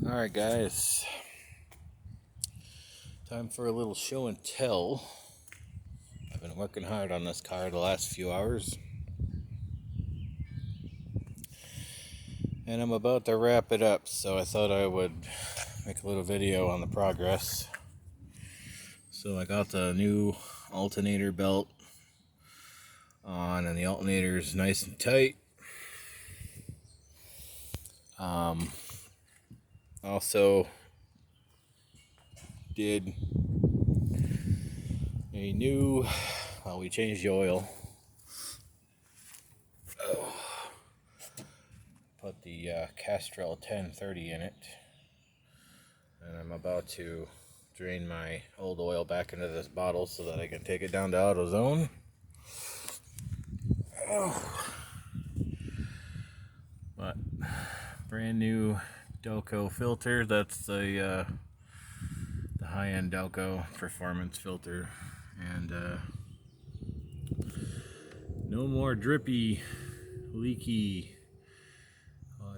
Alright guys, time for a little show and tell. I've been working hard on this car the last few hours, and I'm about to wrap it up, so I thought I would make a little video on the progress. So I got the new alternator belt on, and the alternator is nice and tight. Also did a new, we changed the oil. Put the Castrol 1030 in it, and I'm about to drain my old oil back into this bottle so that I can take it down to AutoZone. But brand new Delco filter. That's the high-end Delco performance filter, and no more drippy, leaky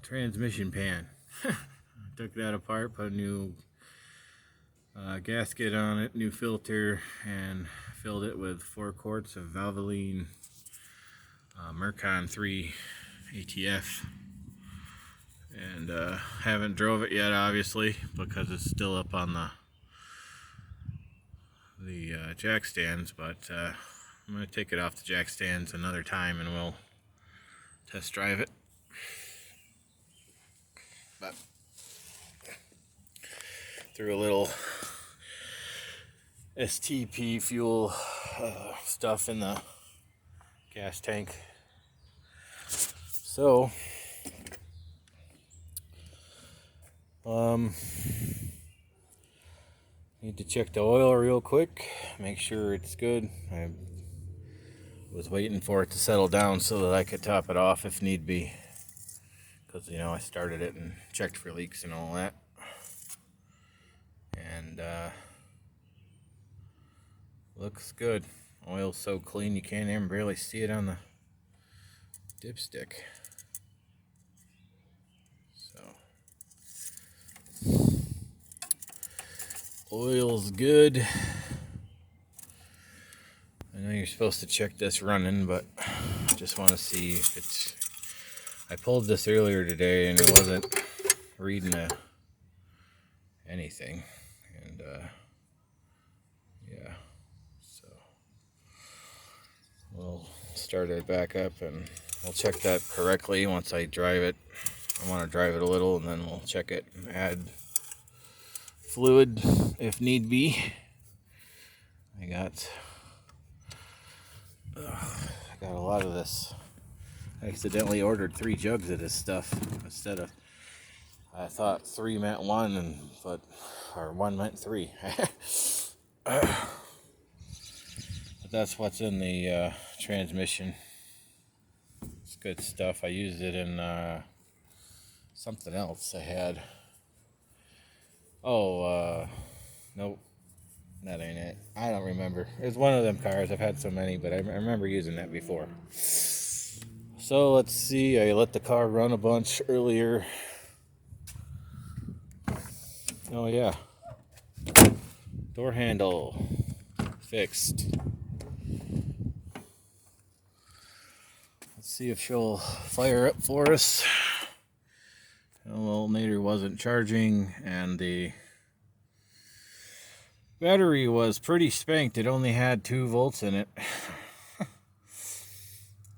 transmission pan. Took that apart, put a new gasket on it, new filter, and filled it with 4 quarts of Valvoline Mercon 3 ATF. And haven't drove it yet, obviously, because it's still up on the jack stands, but I'm going to take it off the jack stands another time and we'll test drive it. But threw a little STP fuel stuff in the gas tank. So need to check the oil real quick, make sure it's good. I was waiting for it to settle down so that I could top it off if need be, because I started it and checked for leaks and all that. And looks good. Oil's so clean you can't even barely see it on the dipstick. Oil's good. I know you're supposed to check this running, but I just want to see if it's... I pulled this earlier today and it wasn't reading anything. And yeah, so we'll start it back up and we'll check that correctly once I drive it. I want to drive it a little and then we'll check it and add fluid if need be. I got a lot of this. I accidentally ordered 3 jugs of this stuff instead of, I thought 3 meant 1, or 1 meant 3. But that's what's in the transmission. It's good stuff. I used it in something else I had. Nope, that ain't it. I don't remember. It's one of them cars. I've had so many, but I remember using that before. So let's see. I let the car run a bunch earlier. Oh yeah. Door handle fixed. Let's see if she'll fire up for us. The alternator wasn't charging, and the battery was pretty spanked. It only had 2 volts in it.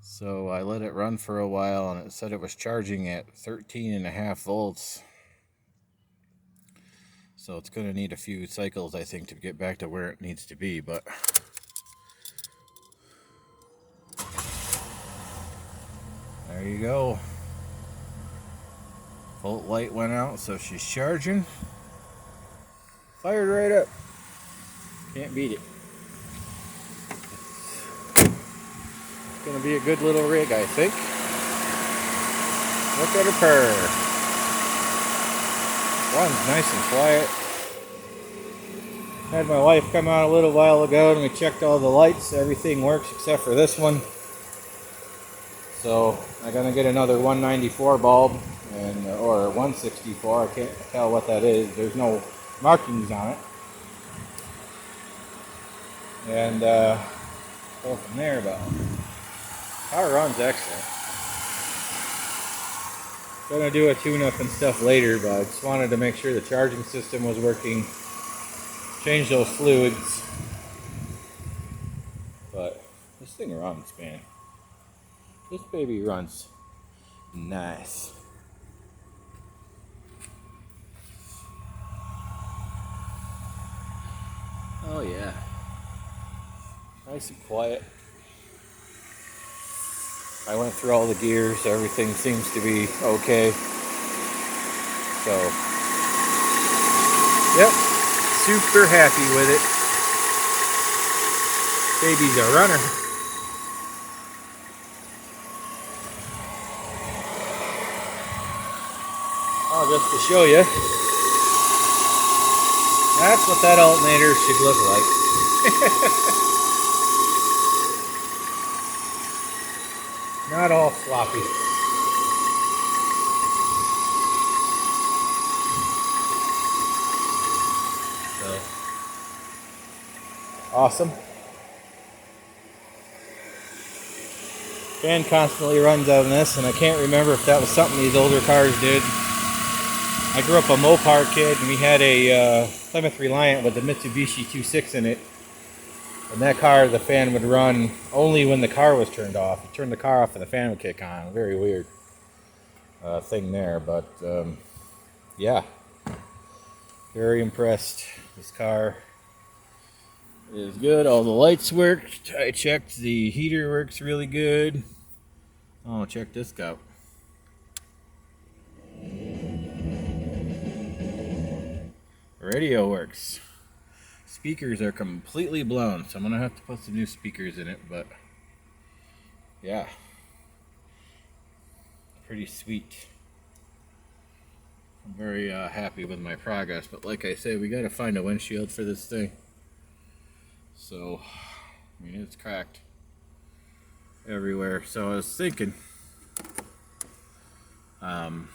So I let it run for a while, and it said it was charging at 13.5 volts. So it's going to need a few cycles, I think, to get back to where it needs to be, but there you go. Volt light went out, so she's charging. Fired right up. Can't beat it. It's gonna be a good little rig, I think. Look at her purr. Runs nice and quiet. Had my wife come out a little while ago and we checked all the lights. Everything works except for this one. So I'm gonna get another 194 bulb and or 164. I can't tell what that is. There's no markings on it. And go from there, but car runs excellent. Gonna do a tune-up and stuff later, but I just wanted to make sure the charging system was working. Change those fluids. But this thing runs, man. This baby runs nice. Oh yeah. Nice and quiet. I went through all the gears, everything seems to be okay. So, yep, super happy with it. Baby's a runner. Oh, just to show you, that's what that alternator should look like. Not all floppy. So, awesome. Fan constantly runs on this, and I can't remember if that was something these older cars did. I grew up a Mopar kid, and we had a Plymouth Reliant with a Mitsubishi 2.6 in it. And that car, the fan would run only when the car was turned off. You turn the car off and the fan would kick on. Very weird thing there, but yeah. Very impressed. This car is good. All the lights worked. I checked. The heater works really good. Oh, check this out. Radio works. Speakers are completely blown, so I'm gonna have to put some new speakers in it, but yeah, pretty sweet. I'm very happy with my progress, but like I said, we gotta find a windshield for this thing. So, I mean, it's cracked everywhere. So I was thinking, I'm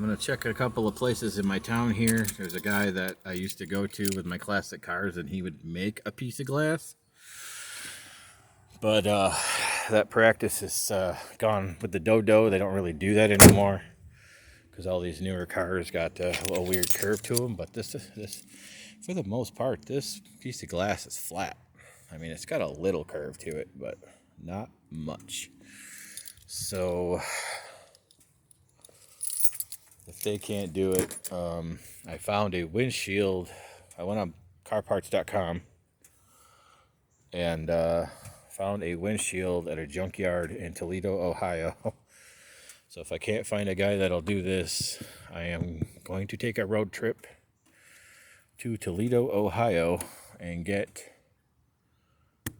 going to check a couple of places in my town here. There's a guy that I used to go to with my classic cars, and he would make a piece of glass. But that practice is gone with the Dodo. They don't really do that anymore because all these newer cars got a little weird curve to them. But this, for the most part, this piece of glass is flat. I mean, it's got a little curve to it, but not much. So if they can't do it, I found a windshield. I went on carparts.com and found a windshield at a junkyard in Toledo, Ohio. So if I can't find a guy that'll do this, I am going to take a road trip to Toledo, Ohio and get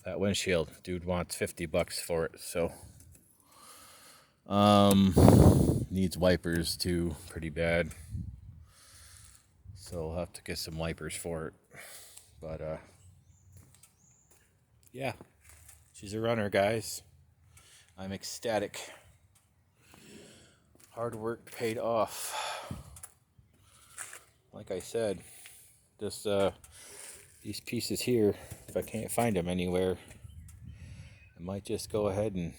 that windshield. Dude wants $50 for it, so needs wipers too, pretty bad. So I'll have to get some wipers for it. But yeah, she's a runner, guys. I'm ecstatic. Hard work paid off. Like I said, this these pieces here, if I can't find them anywhere, I might just go ahead and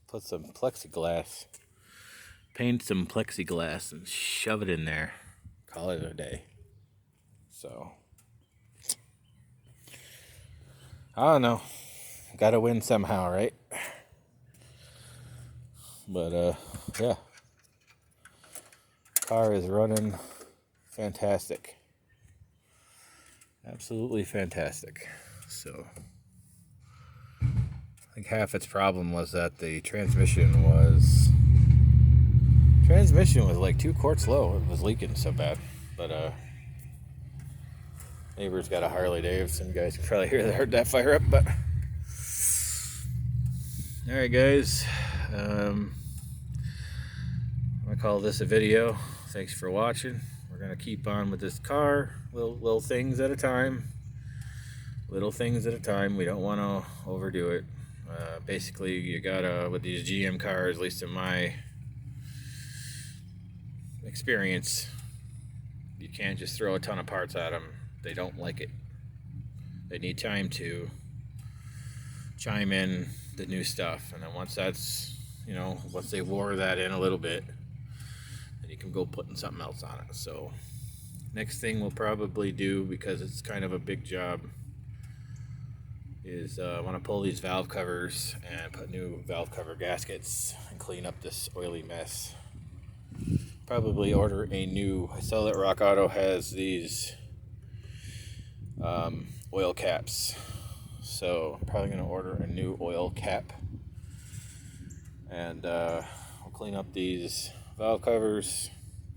put some plexiglass, paint some plexiglass and shove it in there. Call it a day. So, I don't know. Gotta win somehow, right? But, yeah. Car is running fantastic. Absolutely fantastic. So, I think half its problem was that the transmission was like 2 quarts low. It was leaking so bad. But neighbor's got a Harley Davidson. You guys can probably heard that fire up. But all right, guys. I'm gonna call this a video. Thanks for watching. We're gonna keep on with this car. Little things at a time. Little things at a time. We don't want to overdo it. Basically, you gotta, with these GM cars, at least in my experience, you can't just throw a ton of parts at them. They don't like it. They need time to chime in the new stuff, and then once that's, once they wore that in a little bit, then you can go putting something else on it. So next thing we'll probably do, because it's kind of a big job, is I want to pull these valve covers and put new valve cover gaskets and clean up this oily mess. Probably order a new, I saw that Rock Auto has these oil caps, so I'm probably going to order a new oil cap, and I'll clean up these valve covers,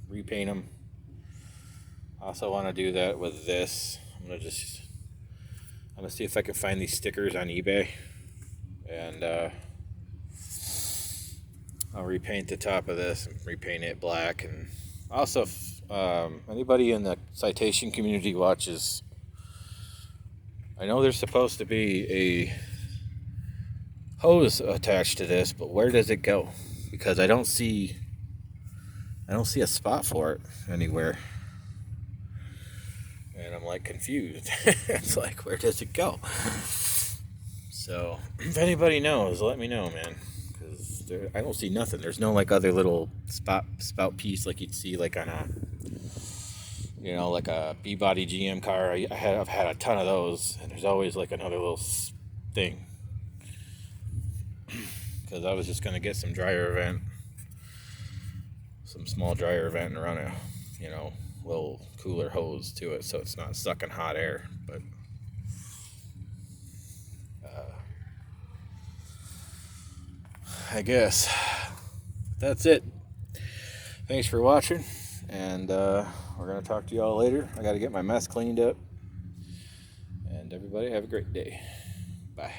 repaint them. I also want to do that with this. I'm going to see if I can find these stickers on eBay, and I'll repaint the top of this and repaint it black. And also, if anybody in the citation community watches, I know there's supposed to be a hose attached to this, but where does it go? Because I don't see a spot for it anywhere. And I'm like confused. It's like, where does it go? So if anybody knows, let me know, man, because I don't see nothing. There's no like other little spout piece like you'd see like on a, like a B-body GM car. I've had a ton of those, and there's always like another little thing. Because I was just gonna get some small dryer vent, and run a, little cooler hose to it, so it's not sucking hot air. But I guess that's it. Thanks for watching, and we're gonna talk to you all later. I gotta get my mess cleaned up, and everybody have a great day. Bye.